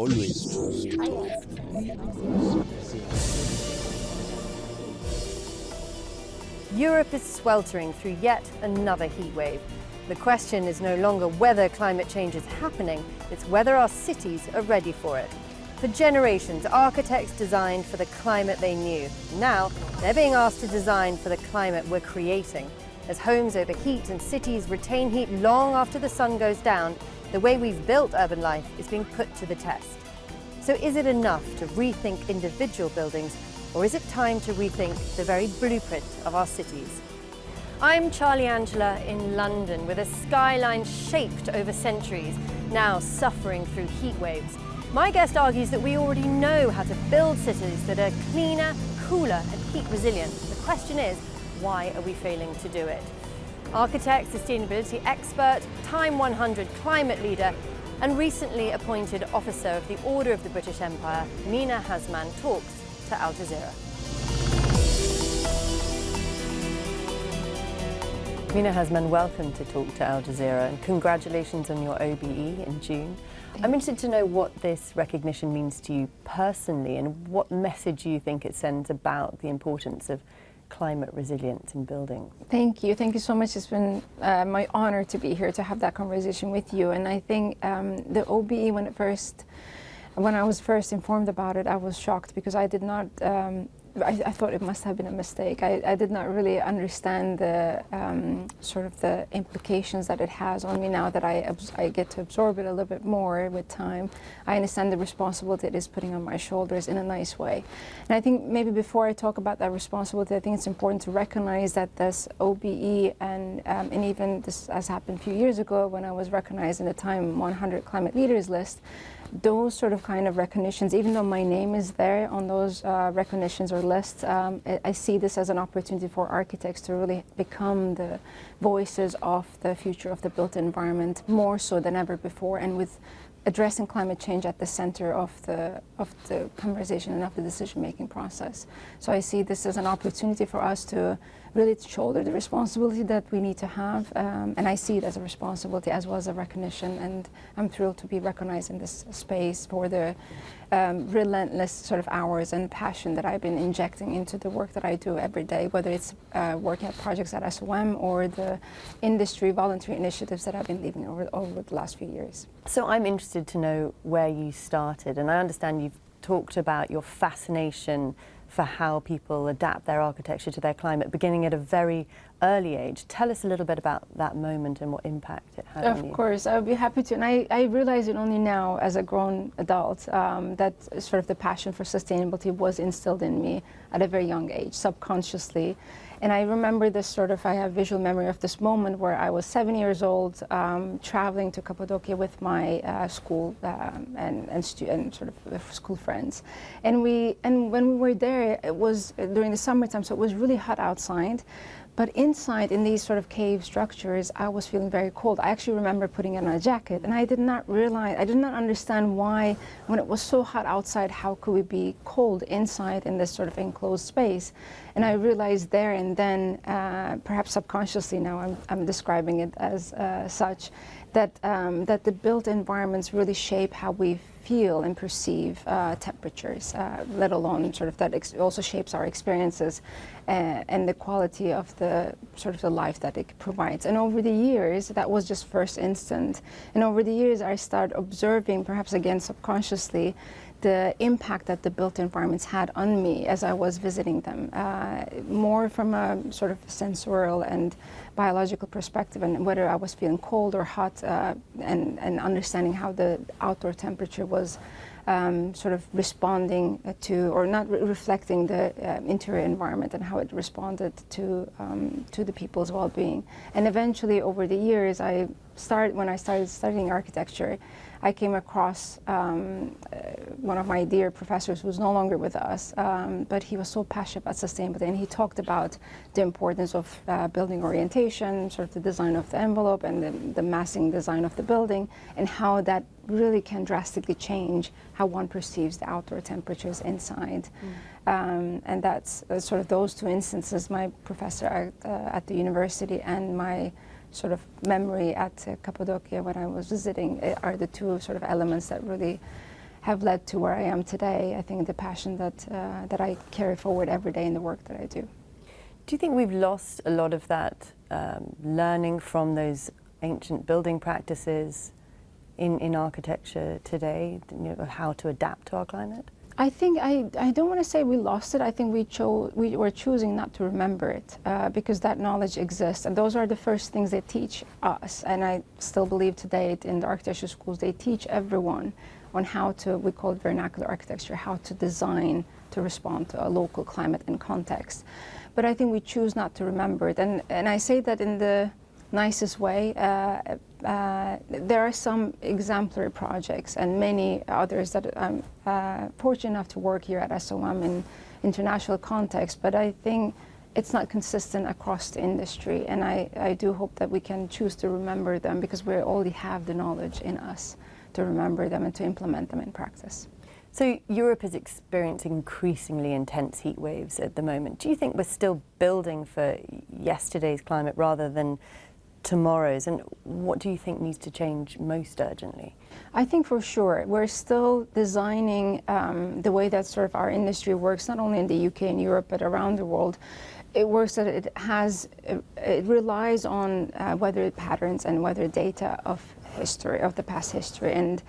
Always true. Europe is sweltering through yet another heat wave. The question is no longer whether climate change is happening, it's whether our cities are ready for it. For generations, architects designed for the climate they knew. Now, they're being asked to design for the climate we're creating. As homes overheat and cities retain heat long after the sun goes down, the way we've built urban life is being put to the test. So is it enough to rethink individual buildings, or is it time to rethink the very blueprint of our cities? I'm Charlie Angela in London, with a skyline shaped over centuries, now suffering through heat waves. My guest argues that we already know how to build cities that are cleaner, cooler and heat resilient. The question is, why are we failing to do it? Architect, sustainability expert, Time 100 climate leader and recently appointed officer of the Order of the British Empire, Mina Hasman, talks to Al Jazeera. Mina Hasman, welcome to Talk to Al Jazeera and congratulations on your OBE in June. I'm interested to know what this recognition means to you personally and what message you think it sends about the importance of climate resilience in buildings. Thank you so much. It's been my honor to be here to have that conversation with you. And I think the OBE, when I was first informed about it, I was shocked because I did not. I thought it must have been a mistake. I did not really understand the sort of the implications that it has on me now that I get to absorb it a little bit more with time. I understand the responsibility it is putting on my shoulders in a nice way. And I think maybe before I talk about that responsibility, I think it's important to recognize that this OBE and even this has happened a few years ago when I was recognized in the Time 100 Climate Leaders list. Those sort of kind of recognitions, even though my name is there on those recognitions or lists, I see this as an opportunity for architects to really become the voices of the future of the built environment more so than ever before, and with addressing climate change at the center of the conversation and of the decision-making process. So I see this as an opportunity for us to really shoulder the responsibility that we need to have, and I see it as a responsibility as well as a recognition, and I'm thrilled to be recognized in this space for the relentless sort of hours and passion that I've been injecting into the work that I do every day, whether it's working at projects at SOM or the industry voluntary initiatives that I've been leading over the last few years. So I'm interested to know where you started, and I understand you've talked about your fascination for how people adapt their architecture to their climate, beginning at a very early age. Tell us a little bit about that moment and what impact it had on you. Of course, I would be happy to. And I realize it only now as a grown adult that sort of the passion for sustainability was instilled in me at a very young age, subconsciously. And I remember this I have visual memory of this moment where I was 7 years old, traveling to Cappadocia with my school and sort of school friends. And when we were there, it was during the summertime, so it was really hot outside. But inside, in these sort of cave structures, I was feeling very cold. I actually remember putting on a jacket, and I did not understand why, when it was so hot outside, how could we be cold inside in this sort of enclosed space? And I realized there and then, perhaps subconsciously now I'm describing it as such, that the built environments really shape how we feel and perceive temperatures, let alone sort of that also shapes our experiences and the quality of the sort of the life that it provides. And over the years, that was just first instant. And over the years, I started observing, perhaps again subconsciously, the impact that the built environments had on me as I was visiting them, more from a sort of sensorial and biological perspective, and whether I was feeling cold or hot, and understanding how the outdoor temperature was sort of responding to, or not reflecting the interior environment and how it responded to the people's well-being. And eventually, over the years, when I started studying architecture, I came across one of my dear professors who's no longer with us, but he was so passionate about sustainability, and he talked about the importance of building orientation, sort of the design of the envelope and the massing design of the building, and how that really can drastically change how one perceives the outdoor temperatures inside. And that's sort of those two instances, my professor at the university and my sort of memory at Cappadocia when I was visiting, are the two sort of elements that really have led to where I am today. I think the passion that I carry forward every day in the work that I do. Do you think we've lost a lot of that learning from those ancient building practices in architecture today, of how to adapt to our climate? I think I don't want to say we lost it. I think we were choosing not to remember it because that knowledge exists, and those are the first things they teach us. And I still believe today in the architecture schools they teach everyone on how to, we call it vernacular architecture, how to design to respond to a local climate and context. But I think we choose not to remember it, and I say that in the nicest way. There are some exemplary projects and many others that I'm fortunate enough to work here at SOM in international context, but I think it's not consistent across the industry, and I do hope that we can choose to remember them because we already have the knowledge in us to remember them and to implement them in practice. So Europe is experiencing increasingly intense heat waves at the moment. Do you think we're still building for yesterday's climate rather than tomorrow's, and what do you think needs to change most urgently? I think for sure we're still designing the way that sort of our industry works, not only in the UK and Europe but around the world. It works that it relies on weather patterns and weather data of history, of the past history, and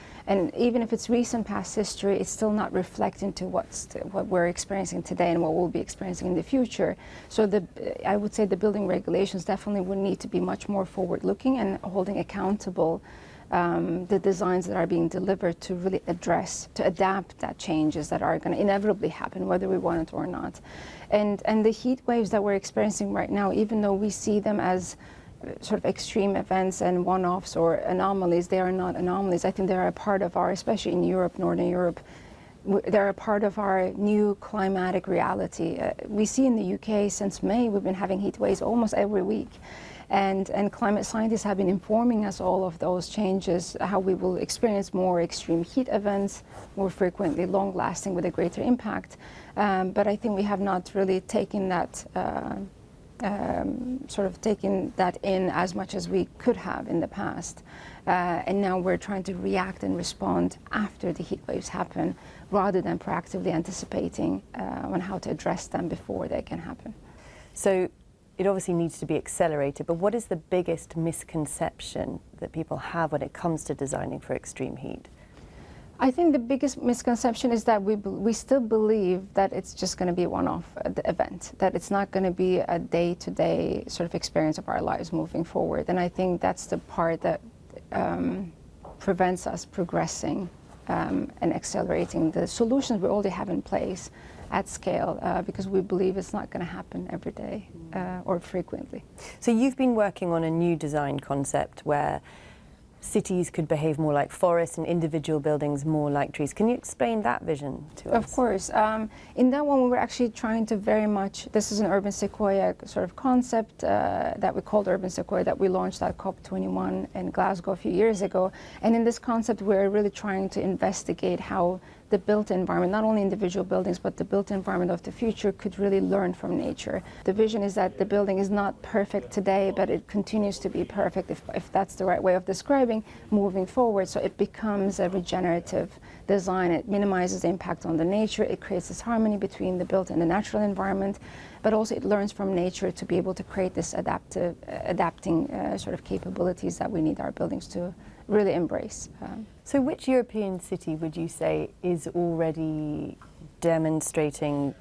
even if it's recent past history, it's still not reflecting to what we're experiencing today and what we'll be experiencing in the future. So I would say the building regulations definitely would need to be much more forward-looking and holding accountable the designs that are being delivered to really adapt that changes that are going to inevitably happen, whether we want it or not. And the heat waves that we're experiencing right now, even though we see them as sort of extreme events and one-offs or anomalies, they are not anomalies. I think they are a part of our, especially in Europe, Northern Europe, they're a part of our new climatic reality. We see in the UK since May, we've been having heat waves almost every week. And climate scientists have been informing us all of those changes, how we will experience more extreme heat events, more frequently long-lasting with a greater impact. But I think we have not really taken that taking that in as much as we could have in the past. And now we're trying to react and respond after the heat waves happen rather than proactively anticipating on how to address them before they can happen. So it obviously needs to be accelerated, but what is the biggest misconception that people have when it comes to designing for extreme heat? I think the biggest misconception is that we still believe that it's just going to be a one-off event, that it's not going to be a day-to-day sort of experience of our lives moving forward. And I think that's the part that prevents us progressing and accelerating the solutions we already have in place at scale, because we believe it's not going to happen every day or frequently. So you've been working on a new design concept where cities could behave more like forests and individual buildings more like trees. Can you explain that vision to us? Of course. In that one, we were actually trying to very much, this is an urban sequoia sort of concept that we called urban sequoia that we launched at COP21 in Glasgow a few years ago. And in this concept, we're really trying to investigate how the built environment, not only individual buildings, but the built environment of the future could really learn from nature. The vision is that the building is not perfect today, but it continues to be perfect, if that's the right way of describing, moving forward. So it becomes a regenerative design. It minimizes the impact on the nature. It creates this harmony between the built and the natural environment, but also it learns from nature to be able to create this adapting sort of capabilities that we need our buildings to really embrace. So which European city would you say is already demonstrating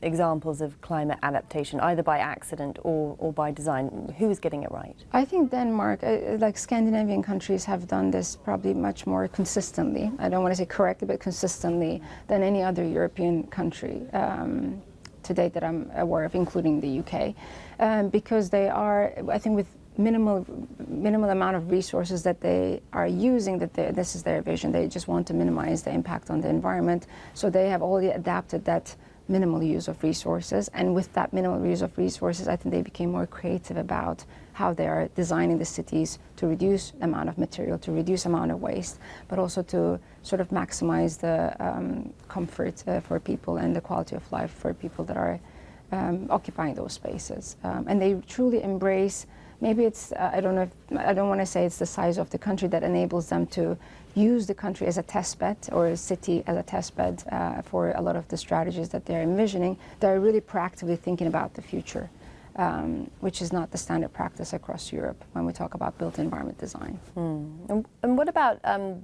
examples of climate adaptation, either by accident or by design? Who is getting it right? I think Denmark, like Scandinavian countries, have done this probably much more consistently. I don't want to say correctly, but consistently than any other European country to date that I'm aware of, including the UK, because they are, I think, with minimal amount of resources that they are using, this is their vision. They just want to minimize the impact on the environment. So they have already adapted that minimal use of resources. And with that minimal use of resources, I think they became more creative about how they are designing the cities to reduce the amount of material, to reduce the amount of waste, but also to sort of maximize the comfort for people and the quality of life for people that are occupying those spaces. And they truly embrace maybe it's, I don't know, I don't want to say it's the size of the country that enables them to use the country as a test bed or a city as a test bed for a lot of the strategies that they're envisioning. They're really proactively thinking about the future, which is not the standard practice across Europe when we talk about built environment design. And what about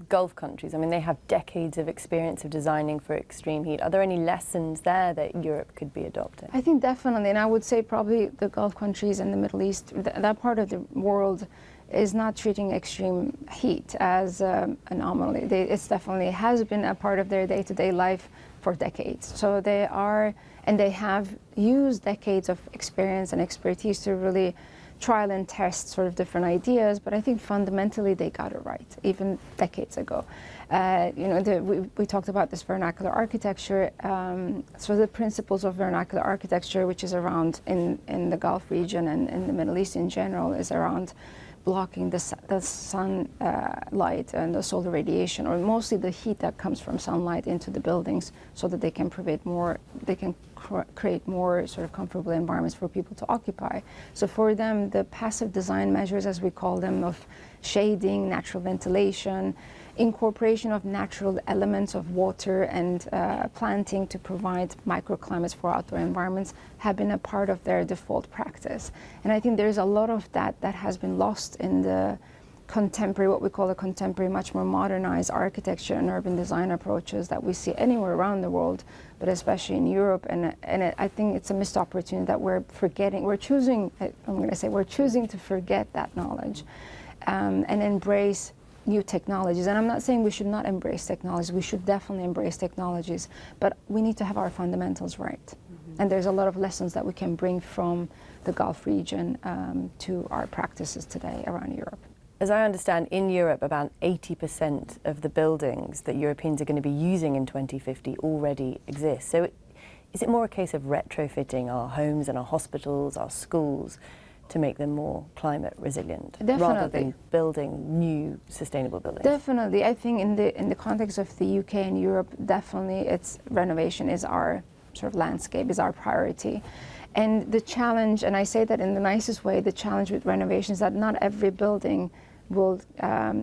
Gulf countries? I mean, they have decades of experience of designing for extreme heat. Are there any lessons there that Europe could be adopting? I think definitely, and I would say probably the Gulf countries and the Middle East, that part of the world is not treating extreme heat as an anomaly. It's definitely has been a part of their day-to-day life for decades. So they are, and they have used decades of experience and expertise to really trial and test sort of different ideas, but I think fundamentally they got it right, even decades ago. You know, we talked about this vernacular architecture. So the principles of vernacular architecture, which is around in the Gulf region and in the Middle East in general, is around blocking the sun light and the solar radiation, or mostly the heat that comes from sunlight into the buildings, so that they can create more sort of comfortable environments for people to occupy. So for them, the passive design measures, as we call them, of shading, natural ventilation, incorporation of natural elements of water and planting to provide microclimates for outdoor environments have been a part of their default practice. And I think there's a lot of that has been lost in the contemporary, what we call the contemporary, much more modernized architecture and urban design approaches that we see anywhere around the world, but especially in Europe. And I think it's a missed opportunity that we're forgetting. We're choosing to forget that knowledge and embrace new technologies. And I'm not saying we should not embrace technologies. We should definitely embrace technologies, but we need to have our fundamentals right. And there's a lot of lessons that we can bring from the Gulf region to our practices today around Europe. As I understand, in Europe, about 80% of the buildings that Europeans are going to be using in 2050 already exist. So is it more a case of retrofitting our homes and our hospitals, our schools, to make them more climate resilient, rather than building new sustainable buildings? Definitely. I think in the context of the UK and Europe, definitely it's renovation is our sort of landscape, is our priority. And the challenge, and I say that in the nicest way, the challenge with renovation is that not every building will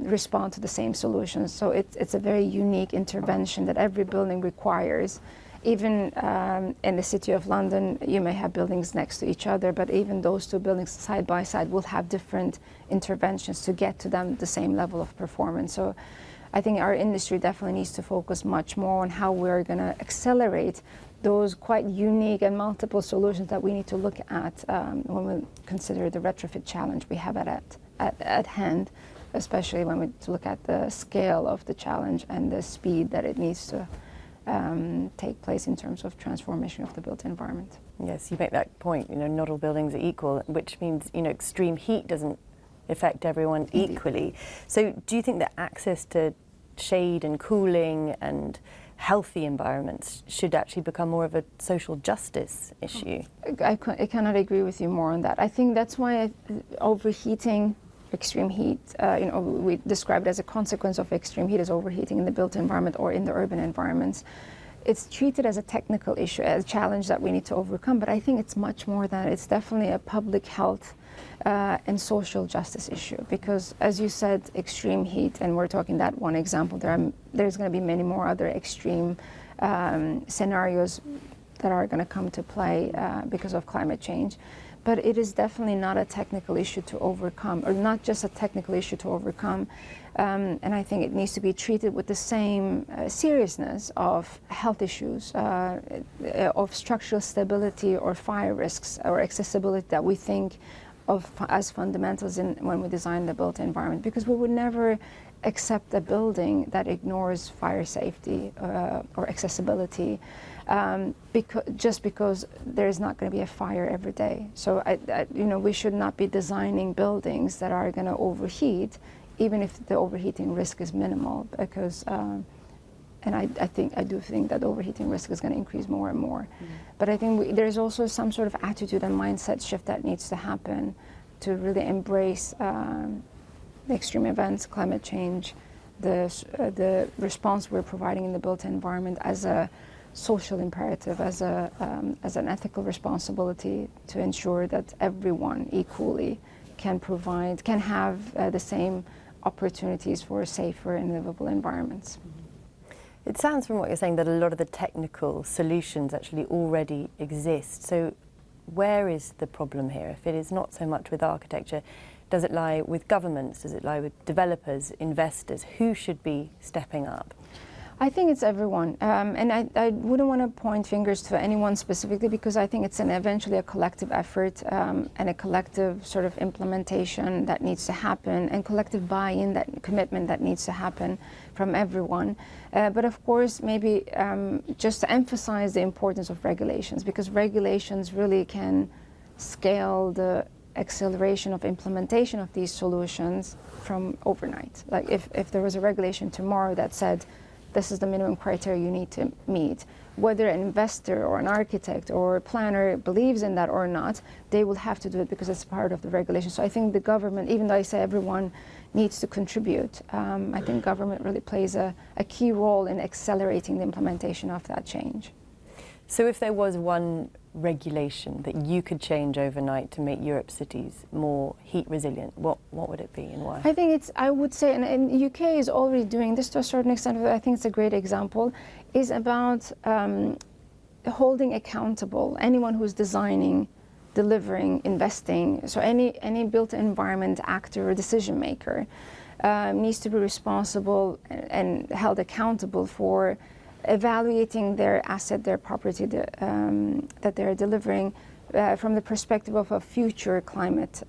respond to the same solutions. So it's a very unique intervention that every building requires. Even in the city of London, you may have buildings next to each other, but even those two buildings side by side will have different interventions to get to them the same level of performance. So I think our industry definitely needs to focus much more on how we're going to accelerate those quite unique and multiple solutions that we need to look at when we consider the retrofit challenge we have at hand, especially when we look at the scale of the challenge and the speed that it needs to take place in terms of transformation of the built environment. Yes, you make that point, you know, not all buildings are equal, which means, you know, extreme heat doesn't affect everyone equally. So do you think that access to shade and cooling and healthy environments should actually become more of a social justice issue? I cannot agree with you more on that. I think that's why overheating, extreme heat, you know, we describe it as a consequence of extreme heat as overheating in the built environment or in the urban environments. It's treated as a technical issue, as a challenge that we need to overcome, but I think it's much more than that. It's definitely a public health and social justice issue, because as you said, extreme heat, and we're talking that one example, there's going to be many more other extreme scenarios that are going to come to play because of climate change. But it is definitely not a technical issue to overcome, or not just a technical issue to overcome. And I think it needs to be treated with the same seriousness of health issues, of structural stability or fire risks or accessibility that we think of as fundamentals when we design the built environment. Because we would never accept a building that ignores fire safety or accessibility. Just because there is not going to be a fire every day. So, you know, we should not be designing buildings that are going to overheat, even if the overheating risk is minimal. Because, and I do think that overheating risk is going to increase more and more. But I think there's also some sort of attitude and mindset shift that needs to happen to really embrace the extreme events, climate change, the response we're providing in the built environment as a social imperative, as an ethical responsibility to ensure that everyone equally can provide, can have the same opportunities for safer and livable environments. It sounds from what you're saying that a lot of the technical solutions actually already exist. So where is the problem here? If it is not so much with architecture, does it lie with governments? Does it lie with developers, investors? Who should be stepping up? I think it's everyone, and I wouldn't want to point fingers to anyone specifically, because I think it's eventually a collective effort and a collective sort of implementation that needs to happen, and collective buy-in, that commitment that needs to happen from everyone. But of course, maybe just to emphasize the importance of regulations, because regulations really can scale the acceleration of implementation of these solutions from overnight. Like if there was a regulation tomorrow that said, this is the minimum criteria you need to meet, whether an investor or an architect or a planner believes in that or not, they will have to do it because it's part of the regulation. So I think the government, even though I say everyone needs to contribute, I think government really plays a key role in accelerating the implementation of that change. So if there was one regulation that you could change overnight to make Europe's cities more heat resilient, what would it be and why? I think I would say, and the UK is already doing this to a certain extent, I think it's a great example, is about holding accountable anyone who's designing, delivering, investing. So any built environment actor or decision maker needs to be responsible and held accountable for evaluating their asset, their property that they're delivering from the perspective of a future climate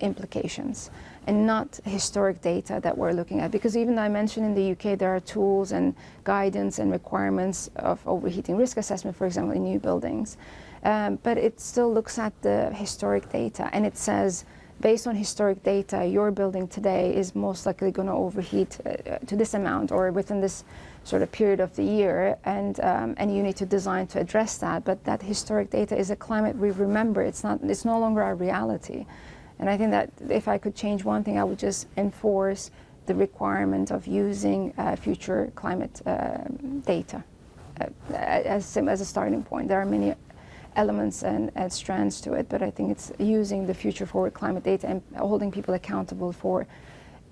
implications, and not historic data that we're looking at. Because even though I mentioned in the UK there are tools and guidance and requirements of overheating risk assessment, for example, in new buildings, but it still looks at the historic data, and it says, based on historic data, your building today is most likely going to overheat to this amount or within this sort of period of the year, and you need to design to address that. But that historic data is a climate we remember. It's no longer our reality. And I think that if I could change one thing, I would just enforce the requirement of using future climate data as a starting point. There are many elements and strands to it, but I think it's using the future forward climate data and holding people accountable for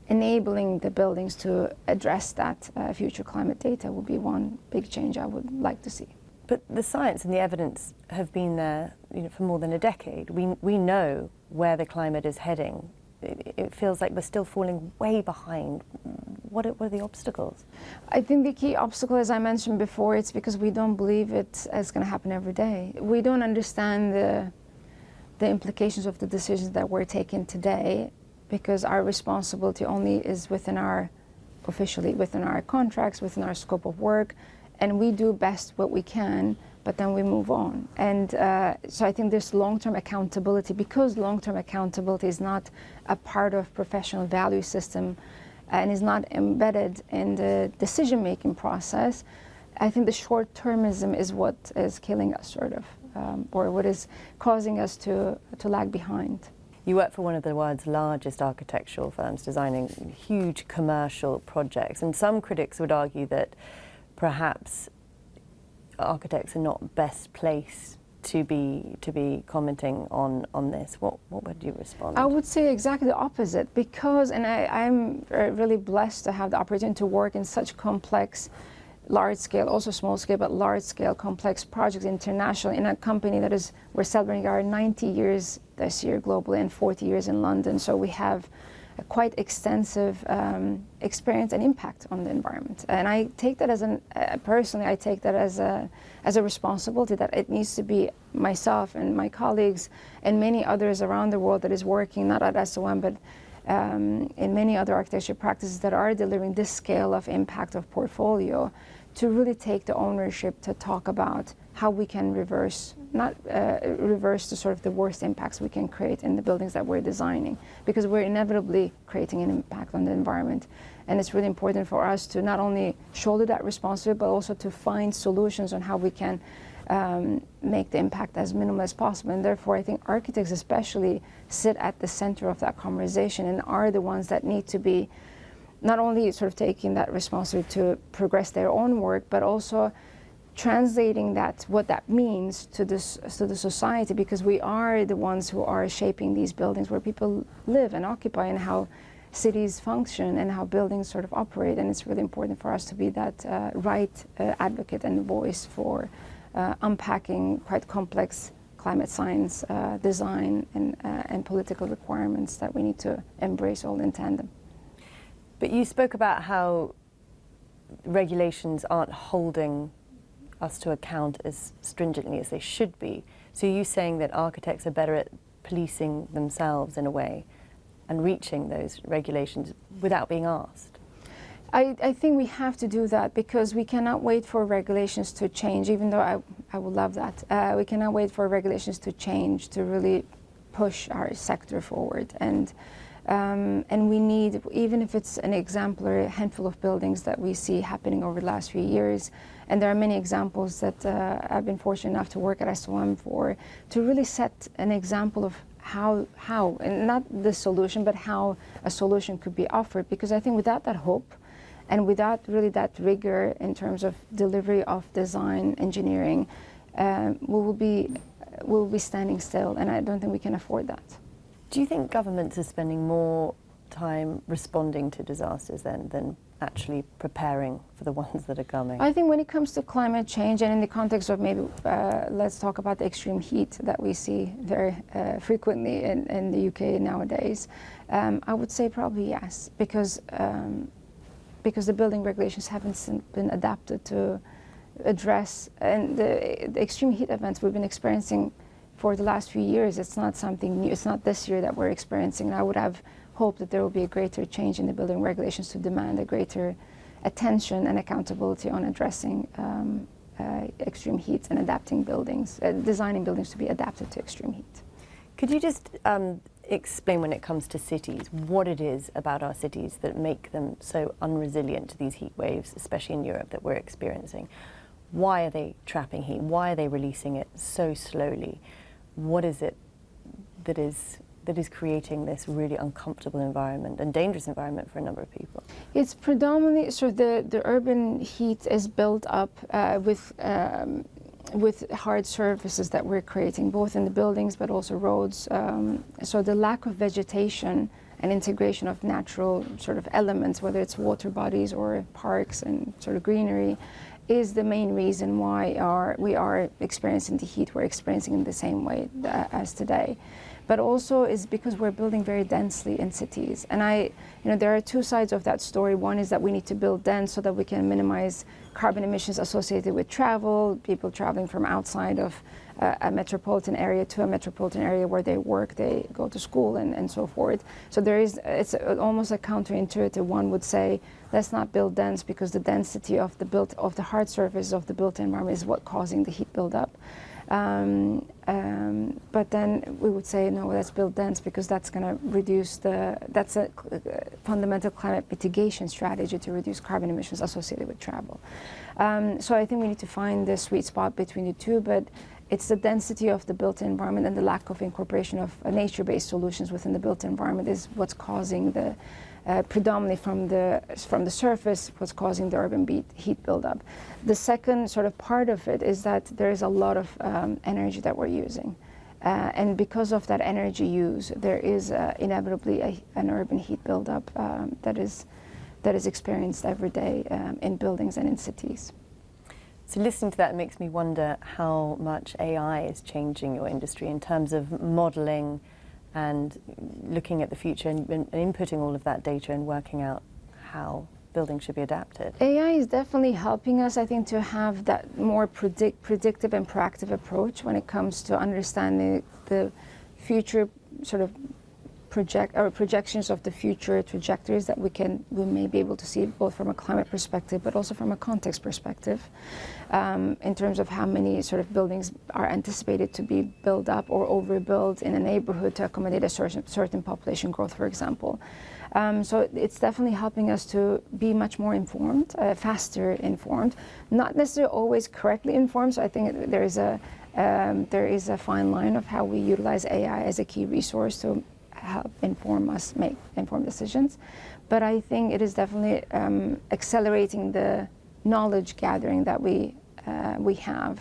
enabling the buildings to address that future climate data would be one big change I would like to see. But the science and the evidence have been there, for more than a decade. We know where the climate is heading. It feels like we're still falling way behind. What are the obstacles? I think the key obstacle, as I mentioned before, it's because we don't believe it's going to happen every day. We don't understand the implications of the decisions that we're taking today, because our responsibility only is officially within our contracts, within our scope of work, and we do best what we can, but then we move on. And so I think there's long-term accountability, because long-term accountability is not a part of professional value system and is not embedded in the decision-making process. I think the short-termism is what is killing us, sort of, or what is causing us to lag behind. You work for one of the world's largest architectural firms, designing huge commercial projects, and some critics would argue that perhaps architects are not best placed to be commenting on this. What would you respond? I would say exactly the opposite, because, and I'm really blessed to have the opportunity to work in such complex, large scale, also small scale, but large scale complex projects internationally in a company that we're celebrating our 90 years this year globally and 40 years in London. So we have a quite extensive experience and impact on the environment. And I take that personally, I take that as a responsibility, that it needs to be myself and my colleagues and many others around the world that is working, not at SOM, but in many other architecture practices that are delivering this scale of impact of portfolio, to really take the ownership to talk about how we can reverse the sort of the worst impacts we can create in the buildings that we're designing, because we're inevitably creating an impact on the environment. And it's really important for us to not only shoulder that responsibility, but also to find solutions on how we can make the impact as minimal as possible. And therefore, I think architects especially sit at the center of that conversation and are the ones that need to be not only sort of taking that responsibility to progress their own work, but also translating what that means to the society, because we are the ones who are shaping these buildings where people live and occupy, and how cities function and how buildings sort of operate. And it's really important for us to be that advocate and voice for unpacking quite complex climate science, design, and political requirements that we need to embrace all in tandem. But you spoke about how regulations aren't holding us to account as stringently as they should be. So are you saying that architects are better at policing themselves in a way and reaching those regulations without being asked? I think we have to do that, because we cannot wait for regulations to change, even though I would love that. We cannot wait for regulations to change to really push our sector forward. And we need, even if it's an exemplary handful of buildings that we see happening over the last few years, and there are many examples that I've been fortunate enough to work at SOM for, to really set an example of how, and not the solution, but how a solution could be offered. Because I think without that hope, and without really that rigor in terms of delivery of design engineering, we will be standing still, and I don't think we can afford that. Do you think governments are spending more time responding to disasters than actually preparing for the ones that are coming? I think when it comes to climate change, and in the context of maybe let's talk about the extreme heat that we see very frequently in the UK nowadays, I would say probably yes, because the building regulations haven't been adapted to address, and the extreme heat events we've been experiencing for the last few years, it's not something new. It's not this year that we're experiencing. And I would have hoped that there will be a greater change in the building regulations to demand a greater attention and accountability on addressing extreme heat and adapting buildings, designing buildings to be adapted to extreme heat. Could you just explain, when it comes to cities, what it is about our cities that make them so unresilient to these heat waves, especially in Europe, that we're experiencing? Why are they trapping heat? Why are they releasing it so slowly? What is it that is creating this really uncomfortable environment and dangerous environment for a number of people? It's predominantly, so the urban heat is built up with hard surfaces that we're creating, both in the buildings but also roads. So the lack of vegetation and integration of natural sort of elements, whether it's water bodies or parks and sort of greenery, is the main reason why we are experiencing the heat we're experiencing in the same way as today. But also is because we're building very densely in cities. And there are two sides of that story. One is that we need to build dense so that we can minimize carbon emissions associated with travel, people traveling from outside of a metropolitan area to a metropolitan area where they work, they go to school and so forth. So it's almost a counterintuitive. One would say, let's not build dense because the density of the hard surface of the built environment is what causing the heat buildup. But then we would say, no, let's build dense because that's going to reduce that's a fundamental climate mitigation strategy to reduce carbon emissions associated with travel. So I think we need to find the sweet spot between the two, but it's the density of the built environment and the lack of incorporation of nature-based solutions within the built environment is what's causing the predominantly from the surface, what's causing the urban heat buildup. The second sort of part of it is that there is a lot of energy that we're using. And because of that energy use, there is inevitably an urban heat buildup that is experienced every day in buildings and in cities. So listening to that makes me wonder how much AI is changing your industry in terms of modelling and looking at the future and inputting all of that data and working out how buildings should be adapted. AI is definitely helping us, I think, to have that more predictive and proactive approach when it comes to understanding the future sort of projections of the future trajectories that we may be able to see, both from a climate perspective but also from a context perspective, in terms of how many sort of buildings are anticipated to be built up or overbuilt in a neighborhood to accommodate a certain population growth, for example. So it's definitely helping us to be much more informed, faster informed, not necessarily always correctly informed. So I think there is a fine line of how we utilize AI as a key resource to help inform us make informed decisions. But I think it is definitely accelerating the knowledge gathering that we we have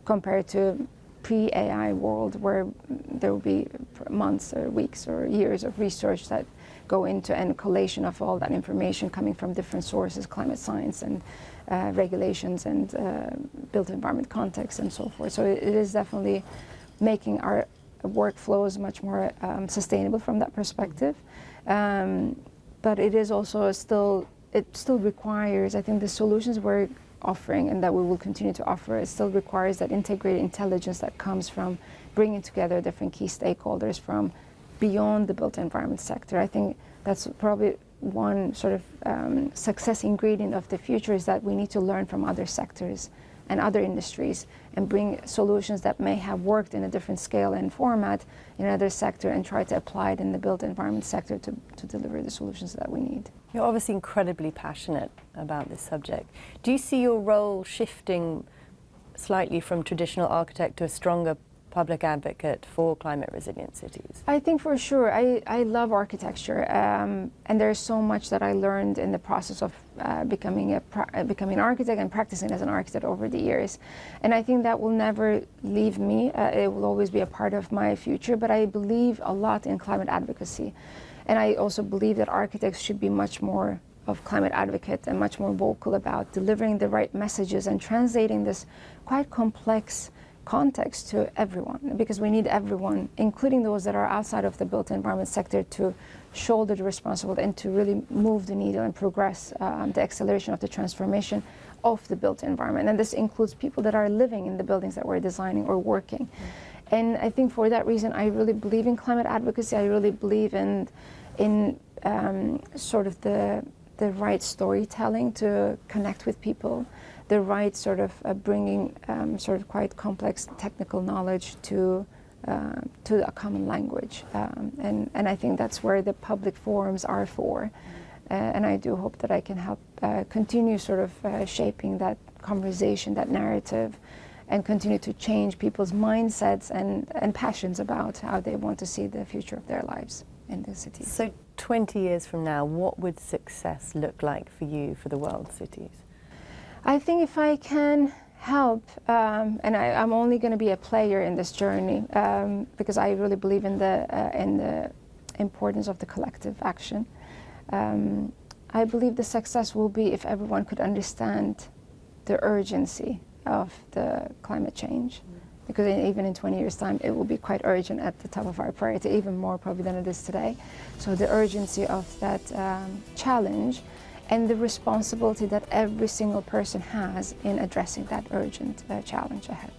compared to pre-AI world where there will be months or weeks or years of research that go into and collation of all that information coming from different sources, climate science and regulations and built environment context and so forth. So it is definitely making our workflows much more sustainable from that perspective. But it is also it still requires, I think the solutions we're offering and that we will continue to offer, it still requires that integrated intelligence that comes from bringing together different key stakeholders from beyond the built environment sector. I think that's probably one sort of success ingredient of the future, is that we need to learn from other sectors and other industries and bring solutions that may have worked in a different scale and format in another sector and try to apply it in the built environment sector to deliver the solutions that we need. You're obviously incredibly passionate about this subject. Do you see your role shifting slightly from traditional architect to a stronger public advocate for climate resilient cities? I think for sure. I love architecture, and there's so much that I learned in the process of becoming an architect and practicing as an architect over the years. And I think that will never leave me. It will always be a part of my future, but I believe a lot in climate advocacy. And I also believe that architects should be much more of climate advocate and much more vocal about delivering the right messages and translating this quite complex context to everyone, because we need everyone, including those that are outside of the built environment sector, to shoulder the responsibility and to really move the needle and progress the acceleration of the transformation of the built environment. And this includes people that are living in the buildings that we're designing or working. And I think for that reason, I really believe in climate advocacy. I really believe in sort of the right storytelling to connect with people, the right sort of bringing sort of quite complex technical knowledge to a common language. And I think that's where the public forums are for. And I do hope that I can help continue sort of shaping that conversation, that narrative, and continue to change people's mindsets and passions about how they want to see the future of their lives in the cities. So 20 years from now, what would success look like for you for the world's cities? I think if I can help, and I'm only going to be a player in this journey, because I really believe in the importance of the collective action. I believe the success will be if everyone could understand the urgency of the climate change, because even in 20 years' time, it will be quite urgent at the top of our priority, even more probably than it is today. So the urgency of that challenge and the responsibility that every single person has in addressing that urgent challenge ahead.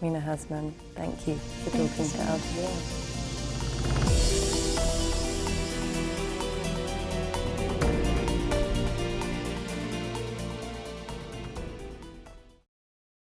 Mina Hasman, thank you for talking to us.